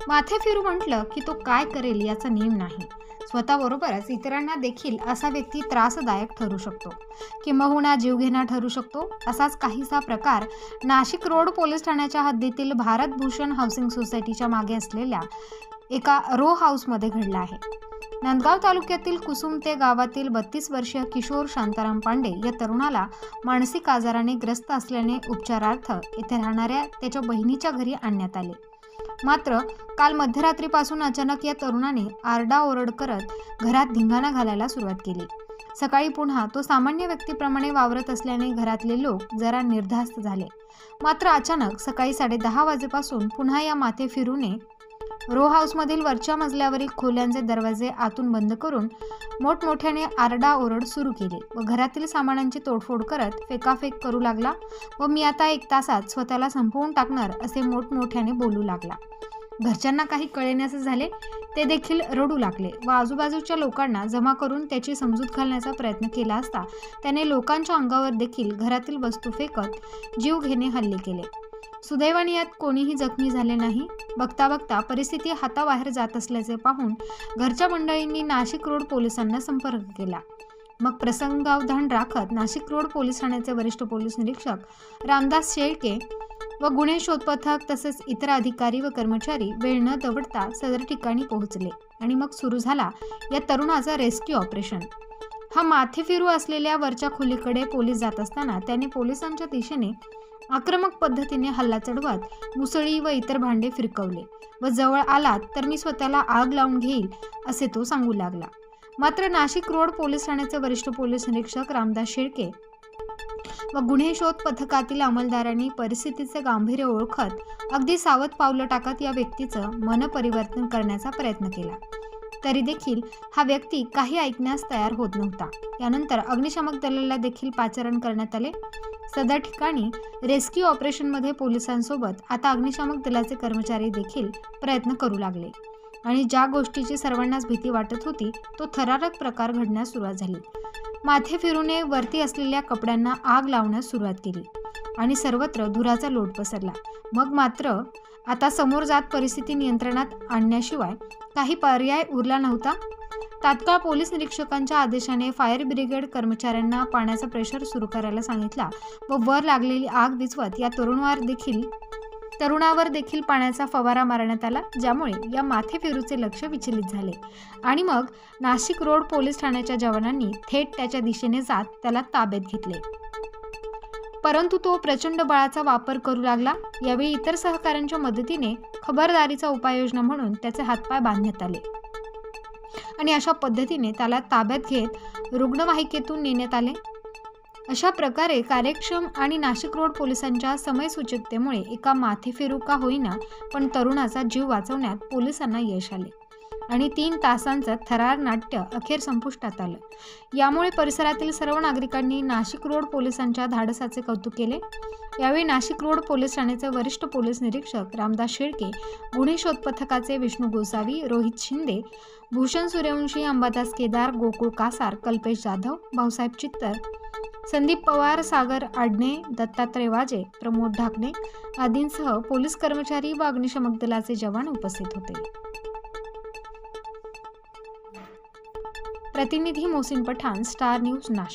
माथे फिरू म्हटलं की तो काय करेल याचा नेम नाही. स्वतःबरोबरच इतरांना देखील असा व्यक्ती त्रासदायक ठरू शकतो, किंबहुना जीवघेणा ठरू शकतो. असाच काहीसा प्रकार नाशिक रोड पोलीस ठाण्याच्या हद्दीतील भारत भूषण हाऊसिंग सोसायटीच्या मागे असलेल्या एका रो हाऊसमध्ये घडला आहे. नांदगाव तालुक्यातील कुसुमते गावातील 32 वर्षीय किशोर शांताराम पांडे या तरुणाला मानसिक आजाराने ग्रस्त असल्याने उपचारार्थ येथे राहणाऱ्या त्याच्या बहिणीच्या घरी आणण्यात आले. मात्र काल मध्यरात्रीपासून अचानक या तरुणाने आरडाओरड करत घरात धिंगाणा घालायला सुरुवात केली. सकाळी पुन्हा तो सामान्य व्यक्तीप्रमाणे वावरत असल्याने घरातले लोक जरा निर्धास्त झाले. मात्र अचानक सकाळी 10:30 वाजेपासून पुन्हा या माथे फिरूने रो हाऊसमधील वरच्या मजल्यावरील खोल्यांचे दरवाजे आतून बंद करून मोठमोठ्याने आरडाओरड सुरू केली व घरातील सामानांची तोडफोड करत फेकाफेक करू लागला व मी आता 1 तासात स्वतःला संपवून टाकणार असे मोठमोठ्याने बोलू लागला. घरच्यांना काही कळेनासे झाले. ते देखील रडू लागले व आजूबाजूच्या लोकांना जमा करून त्याची समजूत घालण्याचा प्रयत्न केला असता त्याने लोकांच्या अंगावर देखील घरातील वस्तू फेकत जीवघेणे हल्ले केले. सुदैवाने यात कोणीही जखमी झाले नाही. बघता बघता परिस्थिती हाताबाहेर जात असल्याचे पाहून घरच्या मंडळींनी नाशिक रोड पोलिसांना संपर्क केला. मग प्रसंगावधान राखत नाशिक रोड पोलीस ठाण्याचे वरिष्ठ पोलीस निरीक्षक रामदास शेळके व गुन्हे शोध पथक तसेच इतर अधिकारी व कर्मचारी वेळ न दवडता सदर ठिकाणी पोहोचले आणि मग सुरू झाला या तरुणाचा रेस्क्यू ऑपरेशन. हा माथे फिरू असलेल्या वरच्या खोलीकडे पोलीस जात असताना त्याने पोलिसांच्या दिशेने आक्रमक पद्धतीने हल्ला चढवत मुसळी व इतर भांडे फिरकवले व जवळ आलात तर मी स्वतःला आग लावून घेईल असे तो सांगू लागला. मात्र नाशिक रोड पोलीस ठाण्याचे वरिष्ठ पोलीस निरीक्षक रामदास शेळके व गुन्हे शोध पथकातील अंमलदारांनी परिस्थितीचे गांभीर्य ओळखत अगदी सावध पावलं टाकत या व्यक्तीचं मनपरिवर्तन करण्याचा प्रयत्न केला. तरी देखील हा व्यक्ती काही ऐकण्यास तयार होत नव्हता. यानंतर अग्निशामक दलाला देखील पाचारण करण्यात आले. सदर ठिकाणी रेस्क्यू ऑपरेशनमध्ये पोलिसांसोबत आता अग्निशामक दलाचे कर्मचारी देखील प्रयत्न करू लागले आणि ज्या गोष्टीची सर्वांनाच भीती वाटत होती तो थरारक प्रकार घडण्यास सुरुवात झाली. माथे फिरूने वरती असलेल्या कपड्यांना आग लावण्यास सुरुवात केली आणि सर्वत्र धुराचा लोट पसरला. मग मात्र आता समोर जात परिस्थिती नियंत्रणात आणण्याशिवाय काही पर्याय उरला नव्हता. तात्काळ पोलीस निरीक्षकांच्या आदेशाने फायर ब्रिगेड कर्मचाऱ्यांना पाण्याचा प्रेशर सुरू करायला सांगितला व वर लागलेली आग विझवत या तरुणावर देखील पाण्याचा फवारा मारण्यात आला, ज्यामुळे या माथे फिरूचे लक्ष विचलित झाले आणि मग नाशिक रोड पोलीस ठाण्याच्या जवानांनी थेट त्याच्या दिशेने जात त्याला ताब्यात घेतले. परंतु तो प्रचंड बळाचा वापर करू लागला. यावेळी इतर सहकाऱ्यांच्या मदतीने खबरदारीचा उपाययोजना म्हणून त्याचे हातपाय बांधण्यात आले आणि अशा पद्धतीने त्याला ताब्यात घेत रुग्णवाहिकेतून नेण्यात आले. अशा प्रकारे कार्यक्षम आणि नाशिक रोड पोलिसांच्या समयसूचकतेमुळे एका माथेफिरू का होईना पण तरुणाचा जीव वाचवण्यात पोलिसांना यश आले आणि 3 तासांचं थरार नाट्य अखेर संपुष्टात आलं. यामुळे परिसरातील सर्व नागरिकांनी नाशिक रोड पोलिसांच्या धाडसाचे कौतुक केले. यावेळी नाशिक रोड पोलीस ठाण्याचे वरिष्ठ पोलीस निरीक्षक रामदास शेळके, गुन्हे शोध पथकाचे विष्णू गोसावी, रोहित शिंदे, भूषण सूर्यवंशी, अंबादास केदार, गोकुळ कासार, कल्पेश जाधव, भाऊसाहेब चित्तर, संदीप पवार, सागर आडणे, दत्तात्रय वाजे, प्रमोद ढाकणे आदींसह पोलीस कर्मचारी व अग्निशमक दलाचे जवान उपस्थित होते. प्रतिनिधी मोहसिन पठाण, स्टार न्यूज, नाशिक.